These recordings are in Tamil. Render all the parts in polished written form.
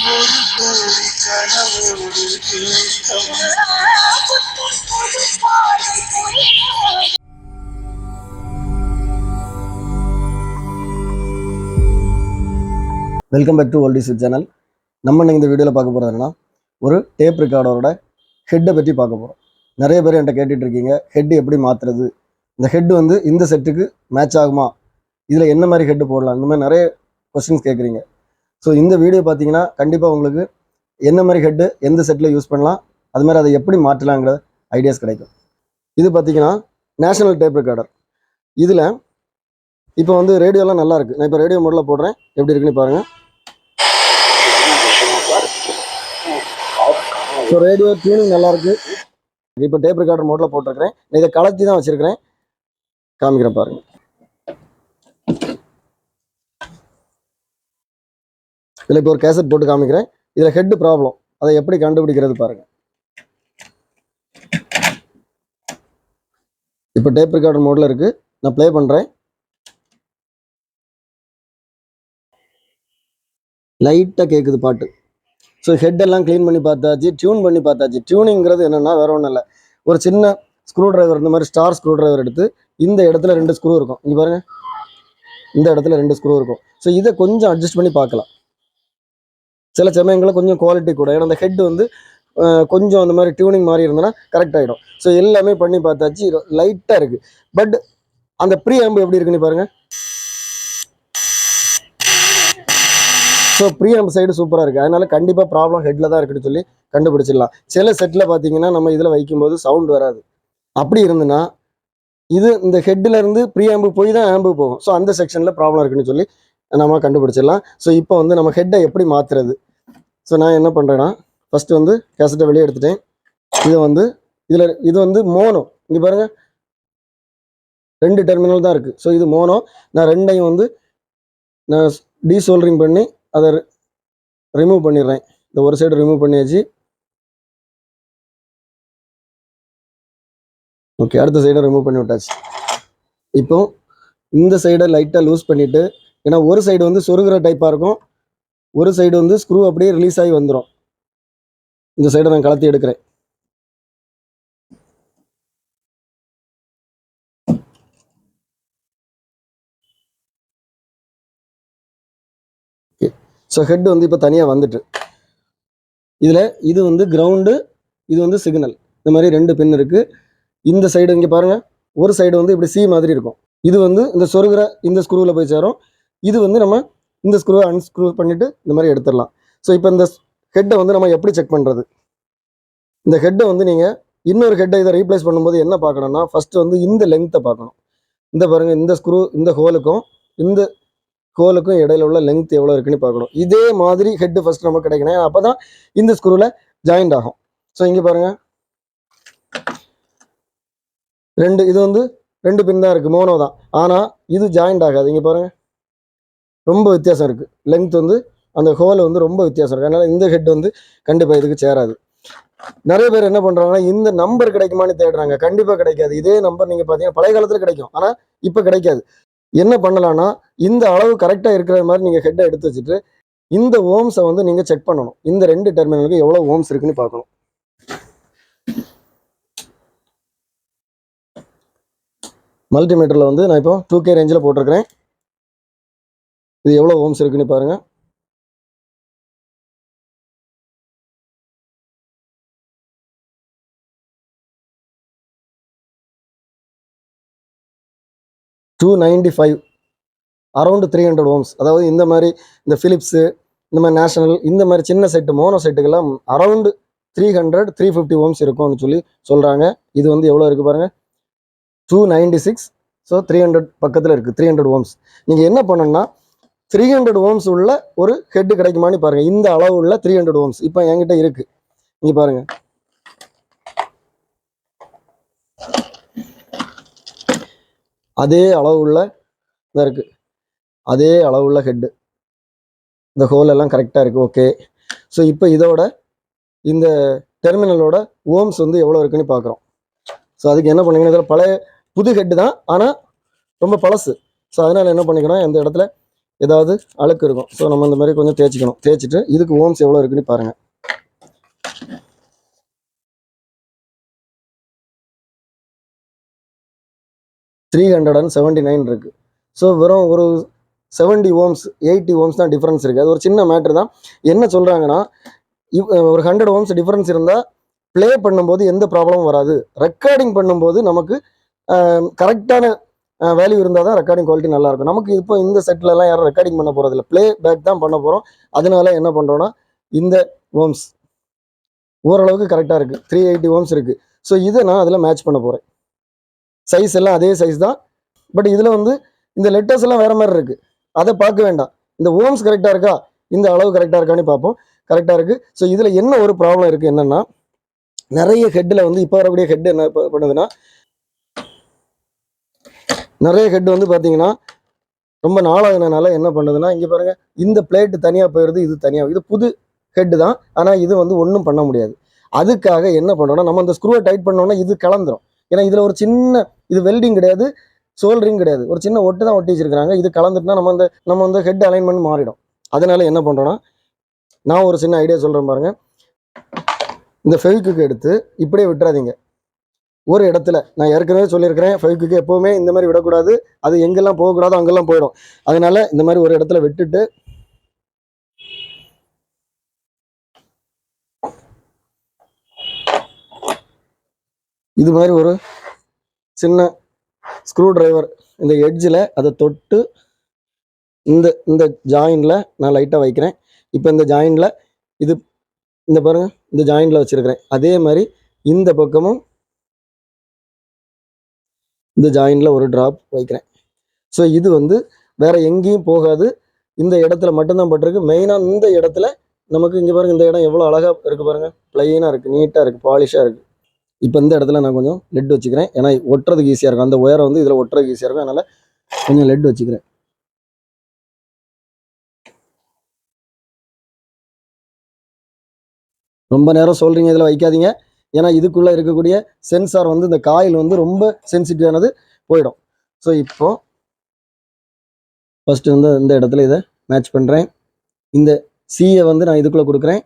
Welcome back to old is channel. நம்ம இந்த வீடியோவில் பார்க்க போகிறது என்னன்னா, ஒரு டேப் ரெக்கார்டரோட ஹெட்டை பற்றி பார்க்க போகிறோம். நிறைய பேர் என்கிட்ட கேட்டுட்டு இருக்கீங்க, ஹெட் எப்படி மாற்றுறது, இந்த ஹெட் வந்து இந்த செட்டுக்கு மேட்ச் ஆகுமா, இதில் என்ன மாதிரி ஹெட்டு போடலாம், இந்த மாதிரி நிறைய கொஸ்டின்ஸ் கேட்குறீங்க. ஸோ இந்த வீடியோ பார்த்தீங்கன்னா கண்டிப்பாக உங்களுக்கு என்ன மாதிரி ஹெட்டு எந்த செட்டில் யூஸ் பண்ணலாம், அது மாதிரி அதை எப்படி மாற்றலாங்கிற ஐடியாஸ் கிடைக்கும். இது பார்த்தீங்கன்னா நேஷனல் டேப் ரெக்கார்டர். இதில் இப்போ வந்து ரேடியோலாம் நல்லா இருக்குது. நான் இப்போ ரேடியோ மோடில் போடுறேன், எப்படி இருக்குன்னு பாருங்கள். ஸோ ரேடியோ டியூனிங் நல்லாயிருக்கு. இப்போ டேப் ரெக்கார்டர் மோட்டில் போட்டிருக்கிறேன். நான் இதை கலத்தி தான் வச்சுருக்கிறேன், காமிக்கிறேன் பாருங்கள். இதில் இப்போ ஒரு கேசட் போட்டு காமிக்கிறேன். இதில் ஹெட் ப்ராப்ளம், அதை எப்படி கண்டுபிடிக்கிறது பாருங்கள். இப்போ டேப் ரெக்கார்டர் மோடில் இருக்குது, நான் ப்ளே பண்ணுறேன். லைட்டாக கேட்குது பாட்டு. ஸோ ஹெட்டெல்லாம் க்ளீன் பண்ணி பார்த்தாச்சு, டியூன் பண்ணி பார்த்தாச்சு. டியூனிங்கிறது என்னென்னா வேறு ஒன்றும் இல்லை, ஒரு சின்ன ஸ்க்ரூ ட்ரைவர், இந்த மாதிரி ஸ்டார் ஸ்க்ரூ ட்ரைவர் எடுத்து இந்த இடத்துல 2 ஸ்க்ரூ இருக்கும், இங்கே பாருங்கள், இந்த இடத்துல 2 ஸ்க்ரூ இருக்கும். ஸோ இதை கொஞ்சம் அட்ஜஸ்ட் பண்ணி பார்க்கலாம். சில சமயங்களில் கொஞ்சம் குவாலிட்டி கூட, ஏன்னா அந்த ஹெட் வந்து கொஞ்சம் அந்த மாதிரி டியூனிங் மாதிரி இருந்ததுன்னா கரெக்ட் ஆகிடும். ஸோ எல்லாமே பண்ணி பார்த்தாச்சு, லைட்டாக இருக்குது. பட் அந்த ப்ரீ ஆம்பு எப்படி இருக்குன்னு பாருங்கள். ஸோ ப்ரீ ஆம்ப் சைடு சூப்பராக இருக்குது. அதனால கண்டிப்பாக ப்ராப்ளம் ஹெட்டில் தான் இருக்குன்னு சொல்லி கண்டுபிடிச்சிடலாம். சில செட்டில் பார்த்தீங்கன்னா நம்ம இதில் வைக்கும்போது சவுண்ட் வராது. அப்படி இருந்துன்னா இது இந்த ஹெட்டில் இருந்து ப்ரீ ஆம்பு போய் தான் ஆம்பு போகும். ஸோ அந்த செக்ஷனில் ப்ராப்ளம் இருக்குன்னு சொல்லி நம்ம கண்டுபிடிச்சிடலாம். ஸோ இப்போ வந்து நம்ம ஹெட்டை எப்படி மாற்றுறது. ஸோ நான் என்ன பண்ணுறேன்னா, ஃபஸ்ட்டு வந்து கேசட்டை வெளியே எடுத்துட்டேன். இதை வந்து இது வந்து மோனோ, இங்கே பாருங்கள் 2 டெர்மினல் தான் இருக்குது. ஸோ இது மோனோ. நான் ரெண்டையும் வந்து நான் டீசோல்டரிங் பண்ணி அதை ரிமூவ் பண்ணிடுறேன். இந்த ஒரு சைடு ரிமூவ் பண்ணியாச்சு. ஓகே, அடுத்த சைடை ரிமூவ் பண்ணி விட்டாச்சு. இப்போ இந்த சைடை லைட்டாக லூஸ் பண்ணிவிட்டு, ஏன்னா ஒரு சைடு வந்து சொருகிற டைப்பாக இருக்கும், ஒரு சைடு வந்து ஸ்க்ரூ அப்படியே ரிலீஸ் ஆகி வந்துடும். இந்த சைடை நான் கலத்தி எடுக்கிறேன். ஸோ ஹெட் வந்து இப்போ தனியாக வந்துட்டு, இதில் இது வந்து கிரவுண்டு, இது வந்து சிக்னல். இந்த மாதிரி 2 பின் இருக்குது. இந்த சைடு இங்கே பாருங்கள், ஒரு சைடு வந்து இப்படி சி மாதிரி இருக்கும். இது வந்து இந்த சொருகிற இந்த ஸ்க்ரூவில் போய் சேரும். இது வந்து நம்ம இந்த ஸ்க்ரூவை அன்ஸ்க்ரூ பண்ணிவிட்டு இந்த மாதிரி எடுத்துடலாம். ஸோ இப்போ இந்த ஹெட்டை வந்து நம்ம எப்படி செக் பண்ணுறது. இந்த ஹெட்டை வந்து நீங்கள் இன்னொரு ஹெட்டை இதை ரீப்ளேஸ் பண்ணும்போது என்ன பார்க்கணும்னா, ஃபஸ்ட்டு வந்து இந்த லெங்க்த்தை பார்க்கணும். இந்த பாருங்கள், இந்த ஸ்க்ரூ இந்த ஹோலுக்கும் இடையில உள்ள லெங்த் எவ்வளோ இருக்குன்னு பார்க்கணும். இதே மாதிரி ஹெட்டு ஃபஸ்ட் நமக்கு கிடைக்கணும், அப்போ தான் இந்த ஸ்க்ரூவில் ஜாயிண்ட் ஆகும். ஸோ இங்கே பாருங்கள், இது வந்து 2 பின் தான் இருக்குது, மோனோ தான். ஆனால் இது ஜாயிண்ட் ஆகாது. இங்கே பாருங்கள், ரொம்ப வித்தியாசம் இருக்குது. லெங்த் வந்து அந்த ஹோல் வந்து ரொம்ப வித்தியாசம் இருக்குது. அதனால் இந்த ஹெட் வந்து கண்டிப்பாக இதுக்கு சேராது. நிறைய பேர் என்ன பண்ணுறாங்கன்னா, இந்த நம்பர் கிடைக்குமான்னு தேடுறாங்க. கண்டிப்பாக கிடைக்காது. இதே நம்பர் நீங்கள் பார்த்தீங்கன்னா பழைய காலத்தில் கிடைக்கும், ஆனால் இப்போ கிடைக்காது. என்ன பண்ணலான்னா, இந்த அளவு கரெக்டாக இருக்கிற மாதிரி நீங்கள் ஹெட்டை எடுத்து வச்சுட்டு இந்த ஓம்ஸை வந்து நீங்கள் செக் பண்ணணும். இந்த 2 டெர்மினலுக்கு எவ்வளோ ஓம்ஸ் இருக்குன்னு பார்க்கணும். மல்டிமீட்டரில் வந்து நான் இப்போ 2K ரேஞ்சில் போட்டிருக்கிறேன். இது எவ்வளோ ஓம்ஸ் இருக்குன்னு பாருங்கள். $295, அரௌண்ட் 300 ஓம்ஸ். அதாவது இந்த மாதிரி இந்த ஃபிலிப்ஸு, இந்த மாதிரி நேஷனல், இந்த மாதிரி சின்ன செட்டு மோனோ செட்டுக்கெல்லாம் அரௌண்டு 300-350 ஓம்ஸ் இருக்கும்னு சொல்லி சொல்கிறாங்க. இது வந்து எவ்வளோ இருக்குது பாருங்கள், 296. ஸோ 300 பக்கத்தில் இருக்குது, 300 ஓம்ஸ். நீங்கள் என்ன பண்ணணும்னா, 300 ஓம்ஸ் உள்ள ஒரு ஹெட்டு கிடைக்குமான்னு பாருங்கள். இந்த அளவு உள்ள 300 ஓம்ஸ் இப்போ என்கிட்ட இருக்குது. இங்கே பாருங்கள், அதே அளவு உள்ள இதாக இருக்குது, அதே அளவுள்ள ஹெட்டு, இந்த ஹோல் எல்லாம் கரெக்டாக இருக்குது. ஓகே, ஸோ இப்போ இதோட இந்த டெர்மினலோட ஓம்ஸ் வந்து எவ்வளோ இருக்குன்னு பார்க்குறோம். ஸோ அதுக்கு என்ன பண்ணிங்கன்னா, இதில் புது ஹெட்டு தான், ஆனால் ரொம்ப பழசு. ஸோ அதனால் என்ன பண்ணிக்கணும், இந்த இடத்துல ஏதாவது அழுக்கு இருக்கும். ஸோ நம்ம இந்த மாதிரி கொஞ்சம் தேய்ச்சிக்கணும். தேய்ச்சிட்டு இதுக்கு ஓம்ஸ் எவ்வளோ இருக்குன்னு பாருங்கள். 379 இருக்கு. ஸோ வெறும் ஒரு 70 ஓம்ஸ் 80 ஓம்ஸ் தான் டிஃப்ரென்ஸ் இருக்குது. அது ஒரு சின்ன மேட்ரு தான். என்ன சொல்கிறாங்கன்னா, ஒரு 100 ஓம்ஸ் டிஃப்ரென்ஸ் இருந்தால் ப்ளே பண்ணும்போது எந்த ப்ராப்ளமும் வராது. ரெக்கார்டிங் பண்ணும்போது நமக்கு கரெக்டான வேல்யூ இருந்தால் தான் ரெக்கார்டிங் குவாலிட்டி நல்லாயிருக்கும். நமக்கு இப்போ இந்த செட்லலாம் யாரும் ரெக்கார்டிங் பண்ண போகிறதில்ல, ப்ளே பேக் தான் பண்ண போகிறோம். அதனால என்ன பண்ணுறோன்னா, இந்த ஓம்ஸ் ஓரளவுக்கு கரெக்டாக இருக்குது. 380 ஓம்ஸ் இருக்குது. ஸோ இதை நான் அதில் மேட்ச் பண்ண போகிறேன். சைஸ் எல்லாம் அதே சைஸ் தான். பட் இதில் வந்து இந்த லெட்டர்ஸ் எல்லாம் வேறு மாதிரி இருக்குது. அதை பார்க்க வேண்டாம். இந்த ஓம்ஸ் கரெக்டாக இருக்கா, இந்த அளவு கரெக்டாக இருக்கான்னு பார்ப்போம். கரெக்டாக இருக்குது. ஸோ இதில் என்ன ஒரு ப்ராப்ளம் இருக்குது என்னென்னா, நிறைய ஹெட்டில் வந்து இப்போ வரக்கூடிய ஹெட் என்ன பண்ணுதுன்னா, நிறைய ஹெட் வந்து பார்த்தீங்கன்னா ரொம்ப நாளாகினால என்ன பண்ணுதுன்னா, இங்கே பாருங்கள், இந்த பிளேட்டு தனியாக போயிடுது, இது தனியாக. இது புது ஹெட்டு தான், ஆனால் இது வந்து ஒன்றும் பண்ண முடியாது. அதுக்காக என்ன பண்ணுறோன்னா, நம்ம இந்த ஸ்க்ரூவை டைட் பண்ணோன்னா இது கலந்துரும். ஏன்னா இதில் ஒரு சின்ன, இது வெல்டிங் கிடையாது, சோல்டரிங் கிடையாது, ஒரு சின்ன ஒட்டு தான் ஒட்டி வச்சிருக்காங்க. இது கலந்துட்டுனா நம்ம வந்து ஹெட் அலைன்மெண்ட் மாறிடும். அதனால என்ன பண்ணுறோன்னா, நான் ஒரு சின்ன ஐடியா சொல்கிறேன் பாருங்கள். இந்த ஃபெவிக்விக் எடுத்து இப்படியே விட்டுறாதீங்க. ஒரு இடத்துல நான் ஏற்கனவே சொல்லியிருக்கிறேன், ஃபெவிக்விக் எப்போவுமே இந்த மாதிரி விடக்கூடாது. அது எங்கெல்லாம் போகக்கூடாதோ அங்கெல்லாம் போயிடும். அதனால இந்த மாதிரி ஒரு இடத்துல விட்டுட்டு இது மாதிரி ஒரு சின்ன ஸ்க்ரூ டிரைவர் இந்த எட்ஜில் அதை தொட்டு இந்த ஜாயிண்டில் நான் லைட்டாக வைக்கிறேன். இப்போ இந்த ஜாயிண்டில் இது இந்த பாருங்கள், இந்த ஜாயிண்டில் வச்சுருக்கிறேன். அதே மாதிரி இந்த பக்கமும் இந்த ஜாயிண்டில் ஒரு ட்ராப் வைக்கிறேன். ஸோ இது வந்து வேறு எங்கேயும் போகாது. இந்த இடத்துல மட்டும்தான் பட்டிருக்கு. மெயினாக இந்த இடத்துல நமக்கு இங்கே பாருங்கள், இந்த இடம் எவ்வளோ அழகாக இருக்குது பாருங்கள். ப்ளைனாக இருக்குது, நீட்டாக இருக்குது, பாலிஷாக இருக்குது. இப்போ இந்த இடத்துல நான் கொஞ்சம் லெட் வச்சுக்கிறேன். ஏன்னா ஒட்டுறதுக்கு ஈஸியாக இருக்கும். அந்த ஒயரை வந்து இதில் ஒட்டுறதுக்கு ஈஸியாக இருக்கும். அதனால் கொஞ்சம் லெட் வச்சுக்கிறேன். ரொம்ப நேரம் சொல்கிறீங்க இதில் வைக்காதீங்க. ஏன்னா இதுக்குள்ளே இருக்கக்கூடிய சென்சார் வந்து இந்த காயில் வந்து ரொம்ப சென்சிட்டிவானது, போயிடும். ஸோ இப்போது ஃபஸ்ட்டு வந்து இந்த இடத்துல இதை மேட்ச் பண்ணுறேன். இந்த சியை வந்து நான் இதுக்குள்ளே கொடுக்குறேன்.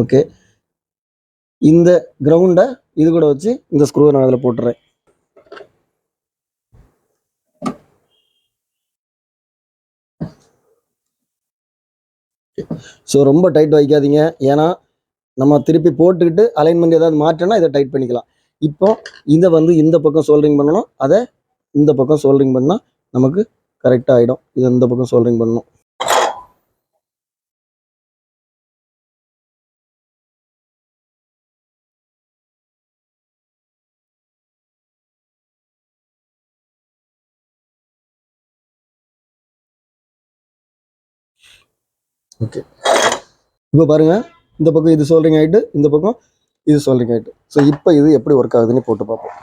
ஓகே, இந்த கிரவுண்டை இது கூட வச்சு இந்த ஸ்க்ரூவை நான் அதில் போட்டுறேன். ஸோ ரொம்ப டைட் வைக்காதீங்க. ஏன்னா நம்ம திருப்பி போட்டுக்கிட்டு அலைன்மெண்ட் ஏதாவது மாற்றினா இதை டைட் பண்ணிக்கலாம். இப்போ இதை வந்து இந்த பக்கம் சோல்டரிங் பண்ணணும், அதை இந்த பக்கம் சோல்டரிங் பண்ணால் நமக்கு கரெக்டாக ஆகிடும். இது இந்த பக்கம் சோல்டரிங் பண்ணணும். ஓகே, இப்போ பாருங்கள், இந்த பக்கம் இது சோல்டரிங் ஆகிட்டு, இந்த பக்கம் இது சோல்டரிங் ஆகிட்டு. ஸோ இப்போ இது எப்படி ஒர்க் ஆகுதுன்னு போட்டு பார்ப்போம்.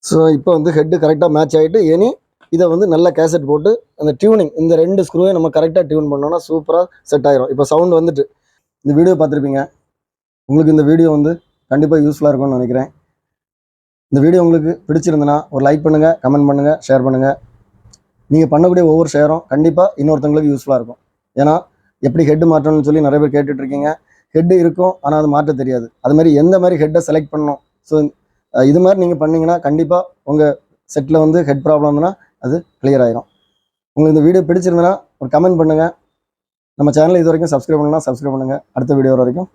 ஸோ இப்போ வந்து ஹெட்டு கரெக்டாக மேட்ச் ஆகிட்டு, இனி இதை வந்து நல்ல கேசட் போட்டு அந்த டியூனிங், இந்த 2 ஸ்க்ரூவை நம்ம கரெக்டாக டியூன் பண்ணோன்னா சூப்பராக செட் ஆகிரும். இப்போ சவுண்ட் வந்துட்டு இந்த வீடியோ பார்த்துருப்பீங்க. உங்களுக்கு இந்த வீடியோ வந்து கண்டிப்பாக யூஸ்ஃபுல்லாக இருக்கும்னு நினைக்கிறேன். இந்த வீடியோ உங்களுக்கு பிடிச்சிருந்தனா ஒரு லைக் பண்ணுங்கள், கமெண்ட் பண்ணுங்கள், ஷேர் பண்ணுங்கள். நீங்கள் பண்ணக்கூடிய ஒவ்வொரு ஷேரும் கண்டிப்பாக இன்னொருத்தங்களுக்கு யூஸ்ஃபுல்லாக இருக்கும். ஏன்னா எப்படி ஹெட்டு மாற்றணும்னு சொல்லி நிறைய பேர் கேட்டுட்ருக்கீங்க. ஹெட்டு இருக்கும், ஆனால் அது மாற்ற தெரியாது. அது மாதிரி எந்த மாதிரி ஹெட்டை செலக்ட் பண்ணணும். ஸோ இது மாதிரி நீங்கள் பண்ணிங்கன்னா கண்டிப்பாக உங்கள் செட்டில் வந்து ஹெட் ப்ராப்ளம் இருந்ததுன்னா அது கிளியர் ஆகிரும். உங்களுக்கு இந்த வீடியோ பிடிச்சிருந்தனா ஒரு கமெண்ட் பண்ணுங்கள். நம்ம சேனலை இது வரைக்கும் சப்ஸ்கிரைப் பண்ணலாம், சப்ஸ்கிரைப் பண்ணுங்கள். அடுத்த வீடியோ வரைக்கும்